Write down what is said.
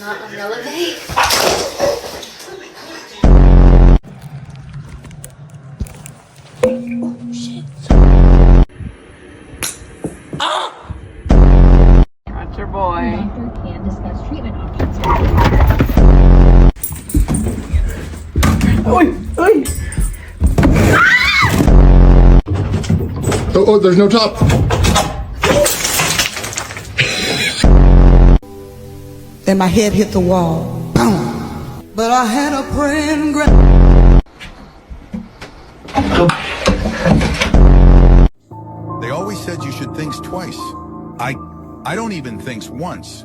not elevate. Oh shit. That's your boy. Doctor can discuss treatment options. Oi! Oi! Oh, there's no top. Then my head hit the wall. Boom. But I had a praying They always said you should think twice. I don't even think once.